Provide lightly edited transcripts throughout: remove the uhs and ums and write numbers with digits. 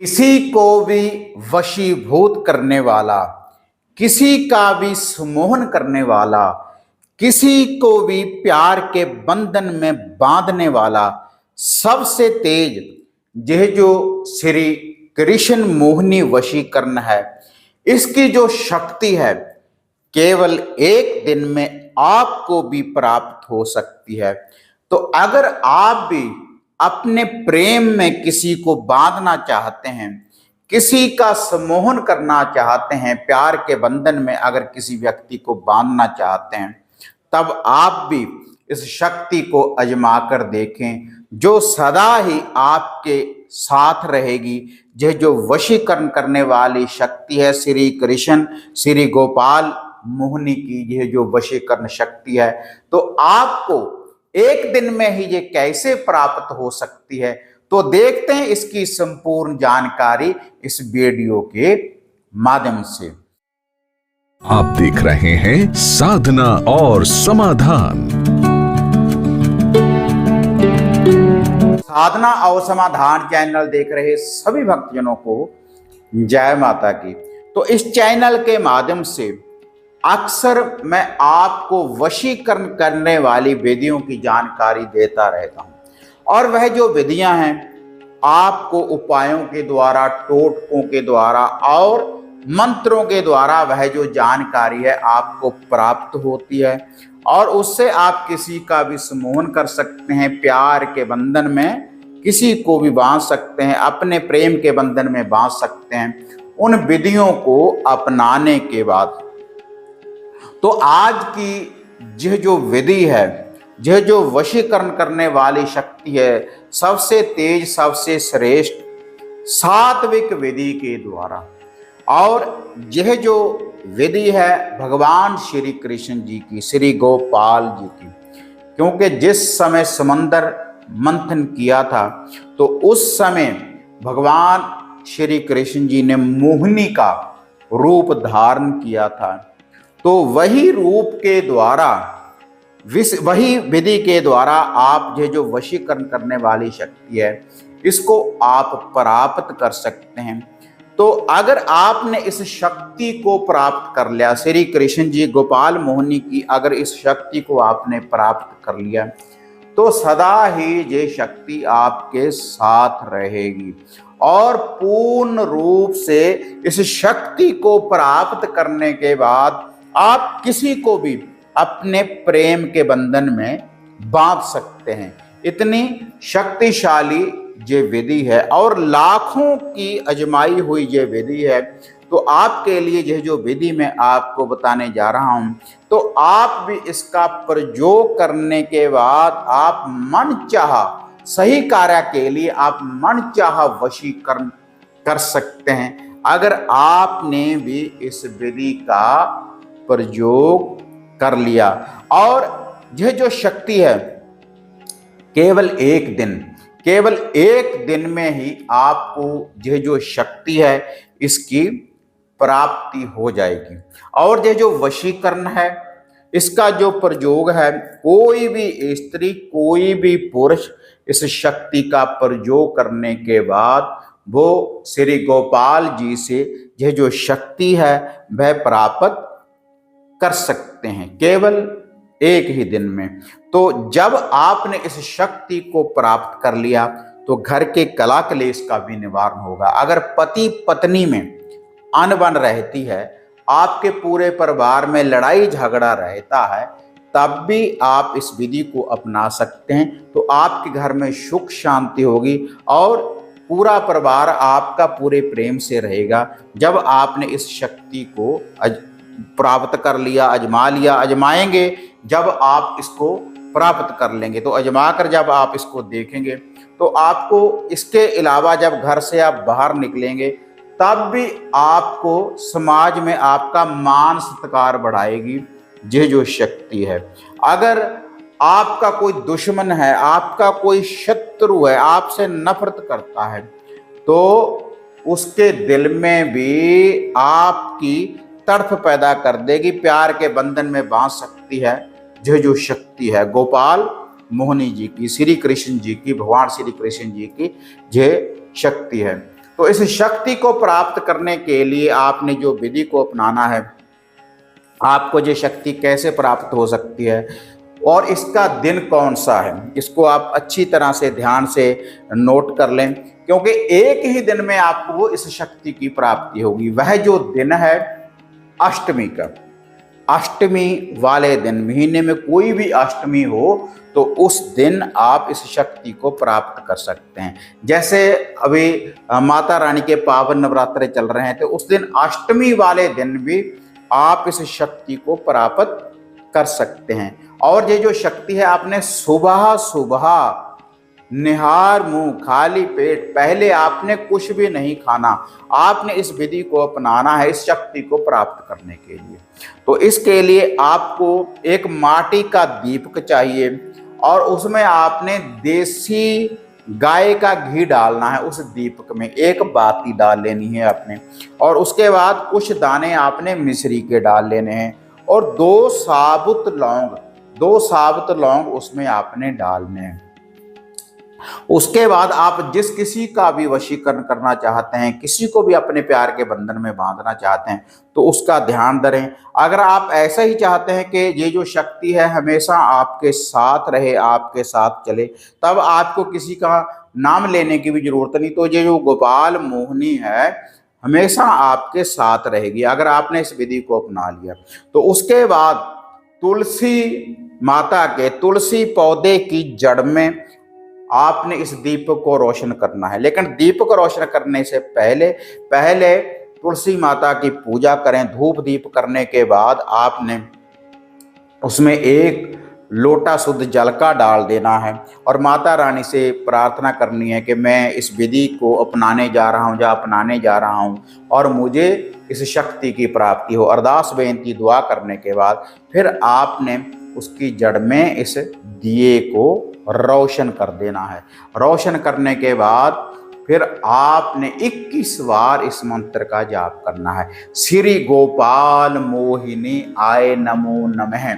किसी को भी वशीभूत करने वाला, किसी का भी सम्मोहन करने वाला, किसी को भी प्यार के बंधन में बांधने वाला सबसे तेज यह जो श्री कृष्ण मोहिनी वशीकरण है, इसकी जो शक्ति है केवल एक दिन में आपको भी प्राप्त हो सकती है। तो अगर आप भी अपने प्रेम में किसी को बांधना चाहते हैं, किसी का सम्मोहन करना चाहते हैं, प्यार के बंधन में अगर किसी व्यक्ति को बांधना चाहते हैं, तब आप भी इस शक्ति को आजमा कर देखें, जो सदा ही आपके साथ रहेगी। यह जो वशीकरण करने वाली शक्ति है श्री कृष्ण श्री गोपाल मोहिनी की, यह जो वशीकरण शक्ति है, तो आपको एक दिन में ही ये कैसे प्राप्त हो सकती है, तो देखते हैं इसकी संपूर्ण जानकारी इस वीडियो के माध्यम से। आप देख रहे हैं साधना और समाधान। साधना और समाधान चैनल देख रहे सभी भक्तजनों को जय माता की। तो इस चैनल के माध्यम से अक्सर मैं आपको वशीकरण करने वाली विधियों की जानकारी देता रहता हूं, और वह जो विधियां हैं आपको उपायों के द्वारा, टोटकों के द्वारा और मंत्रों के द्वारा वह जो जानकारी है आपको प्राप्त होती है, और उससे आप किसी का भी सम्मोहन कर सकते हैं, प्यार के बंधन में किसी को भी बांध सकते हैं, अपने प्रेम के बंधन में बांध सकते हैं उन विधियों को अपनाने के बाद। तो आज की यह जो विधि है, यह जो वशीकरण करने वाली शक्ति है, सबसे तेज, सबसे श्रेष्ठ सात्विक विधि के द्वारा, और यह जो विधि है भगवान श्री कृष्ण जी की, श्री गोपाल जी की। क्योंकि जिस समय समंदर मंथन किया था, तो उस समय भगवान श्री कृष्ण जी ने मोहिनी का रूप धारण किया था। तो वही रूप के द्वारा, वही विधि के द्वारा आप ये जो वशीकरण करने वाली शक्ति है, इसको आप प्राप्त कर सकते हैं। तो अगर आपने इस शक्ति को प्राप्त कर लिया, श्री कृष्ण जी गोपाल मोहिनी की अगर इस शक्ति को आपने प्राप्त कर लिया, तो सदा ही ये शक्ति आपके साथ रहेगी, और पूर्ण रूप से इस शक्ति को प्राप्त करने के बाद आप किसी को भी अपने प्रेम के बंधन में बांध सकते हैं। इतनी शक्तिशाली ये विधि है, और लाखों की आजमाई हुई ये विधि है। तो आपके लिए यह जो विधि मैं आपको बताने जा रहा हूं, तो आप भी इसका प्रयोग करने के बाद आप मन चाहा सही कार्य के लिए आप मन चाहा वशीकरण कर सकते हैं, अगर आपने भी इस विधि का प्रयोग कर लिया। और यह जो शक्ति है केवल एक दिन में ही आपको यह जो शक्ति है इसकी प्राप्ति हो जाएगी। और यह जो वशीकरण है, इसका जो प्रयोग है, कोई भी स्त्री, कोई भी पुरुष इस शक्ति का प्रयोग करने के बाद वो श्री गोपाल जी से यह जो शक्ति है वह प्राप्त कर सकते हैं केवल एक ही दिन में। तो जब आपने इस शक्ति को प्राप्त कर लिया, तो घर के कलह क्लेश का भी निवारण होगा। अगर पति पत्नी में अनबन रहती है, आपके पूरे परिवार में लड़ाई झगड़ा रहता है, तब भी आप इस विधि को अपना सकते हैं। तो आपके घर में सुख शांति होगी, और पूरा परिवार आपका पूरे प्रेम से रहेगा। जब आपने इस शक्ति को प्राप्त कर लिया, आजमा लिया, आजमाएंगे जब आप इसको प्राप्त कर लेंगे, तो आजमा कर जब आप इसको देखेंगे, तो आपको इसके अलावा जब घर से आप बाहर निकलेंगे, तब भी आपको समाज में आपका मान सत्कार बढ़ाएगी ये जो शक्ति है। अगर आपका कोई दुश्मन है, आपका कोई शत्रु है, आपसे नफरत करता है, तो उसके दिल में भी आपकी तड़फ पैदा कर देगी, प्यार के बंधन में बांध सकती है यह जो शक्ति है गोपाल मोहिनी जी की, श्री कृष्ण जी की, भगवान श्री कृष्ण जी की यह शक्ति है। तो इस शक्ति को प्राप्त करने के लिए आपने जो विधि को अपनाना है, आपको ये शक्ति कैसे प्राप्त हो सकती है और इसका दिन कौन सा है, इसको आप अच्छी तरह से ध्यान से नोट कर लें, क्योंकि एक ही दिन में आपको इस शक्ति की प्राप्ति होगी। वह जो दिन है अष्टमी का, अष्टमी वाले दिन, महीने में कोई भी अष्टमी हो तो उस दिन आप इस शक्ति को प्राप्त कर सकते हैं। जैसे अभी माता रानी के पावन नवरात्रे चल रहे हैं, तो उस दिन अष्टमी वाले दिन भी आप इस शक्ति को प्राप्त कर सकते हैं। और ये जो शक्ति है, आपने सुबह सुबह निहार मुंह खाली पेट, पहले आपने कुछ भी नहीं खाना, आपने इस विधि को अपनाना है इस शक्ति को प्राप्त करने के लिए। तो इसके लिए आपको एक माटी का दीपक चाहिए और उसमें आपने देसी गाय का घी डालना है। उस दीपक में एक बाती डाल लेनी है आपने, और उसके बाद कुछ दाने आपने मिश्री के डाल लेने हैं और दो साबुत लौंग उसमें आपने डालने हैं। उसके बाद आप जिस किसी का भी वशीकरण करना चाहते हैं, किसी को भी अपने प्यार के बंधन में बांधना चाहते हैं, तो उसका ध्यान धरें। अगर आप ऐसा ही चाहते हैं कि ये जो शक्ति है हमेशा आपके साथ रहे, आपके साथ चले, तब आपको किसी का नाम लेने की भी जरूरत नहीं। तो ये जो गोपाल मोहिनी है हमेशा आपके साथ रहेगी अगर आपने इस विधि को अपना लिया। तो उसके बाद तुलसी माता के तुलसी पौधे की जड़ में आपने इस दीपक को रोशन करना है। लेकिन दीपक रोशन करने से पहले तुलसी माता की पूजा करें। धूप दीप करने के बाद आपने उसमें एक लोटा शुद्ध जल का डाल देना है और माता रानी से प्रार्थना करनी है कि मैं इस विधि को अपनाने जा रहा हूँ और मुझे इस शक्ति की प्राप्ति हो। अरदास बेनती दुआ करने के बाद फिर आपने उसकी जड़ में इस दिए को रोशन कर देना है। रोशन करने के बाद फिर आपने 21 बार इस मंत्र का जाप करना है। श्री गोपाल मोहिनी आय नमो नमः,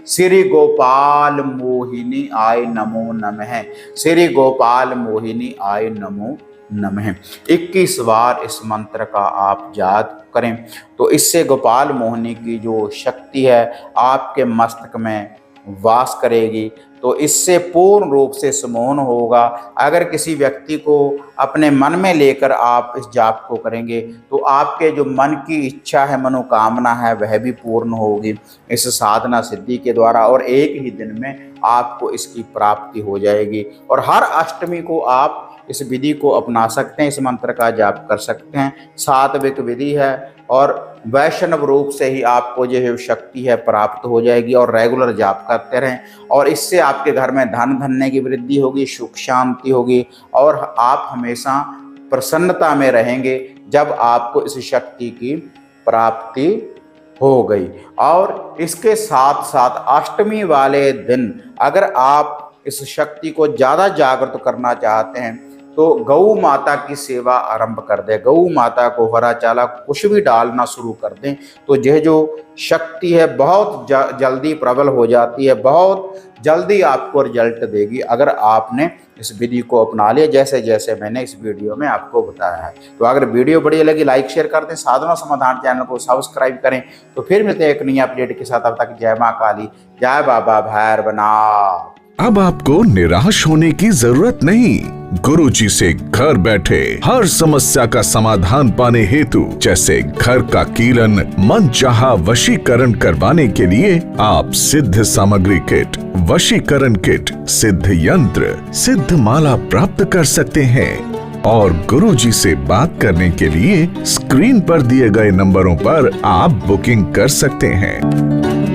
श्री गोपाल मोहिनी आय नमो नमः, श्री गोपाल मोहिनी आय नमो नमः। 21 बार इस मंत्र का आप जाप करें तो इससे गोपाल मोहिनी की जो शक्ति है आपके मस्तक में वास करेगी। तो इससे पूर्ण रूप से सम्मोहन होगा। अगर किसी व्यक्ति को अपने मन में लेकर आप इस जाप को करेंगे तो आपके जो मन की इच्छा है, मनोकामना है, वह भी पूर्ण होगी इस साधना सिद्धि के द्वारा, और एक ही दिन में आपको इसकी प्राप्ति हो जाएगी। और हर अष्टमी को आप इस विधि को अपना सकते हैं, इस मंत्र का जाप कर सकते हैं। सात्विक विधि है और वैष्णव रूप से ही आपको जो शक्ति है प्राप्त हो जाएगी। और रेगुलर जाप करते रहें और इससे आपके घर में धन धन्य की वृद्धि होगी, सुख शांति होगी और आप हमेशा प्रसन्नता में रहेंगे जब आपको इस शक्ति की प्राप्ति हो गई। और इसके साथ साथ अष्टमी वाले दिन अगर आप इस शक्ति को ज़्यादा जागृत करना चाहते हैं तो गौ माता की सेवा आरंभ कर दें। गौ माता को हरा चाला कुछ भी डालना शुरू कर दें तो यह जो शक्ति है बहुत जल्दी प्रबल हो जाती है, बहुत जल्दी आपको रिजल्ट देगी अगर आपने इस विधि को अपना लिया जैसे जैसे मैंने इस वीडियो में आपको बताया है। तो अगर वीडियो बढ़िया लगी लाइक शेयर कर दें, साधना समाधान चैनल को सब्सक्राइब करें। तो फिर मिलते हैं एक नई अपडेट के साथ। अब तक जय माँ काली, जय बाबा भैरवनाथ। अब आपको निराश होने की जरूरत नहीं। गुरुजी से घर बैठे हर समस्या का समाधान पाने हेतु, जैसे घर का कीलन, मनचाहा वशीकरण करवाने के लिए आप सिद्ध सामग्री किट, वशीकरण किट, सिद्ध यंत्र, सिद्ध माला प्राप्त कर सकते हैं। और गुरुजी से बात करने के लिए स्क्रीन पर दिए गए नंबरों पर आप बुकिंग कर सकते हैं।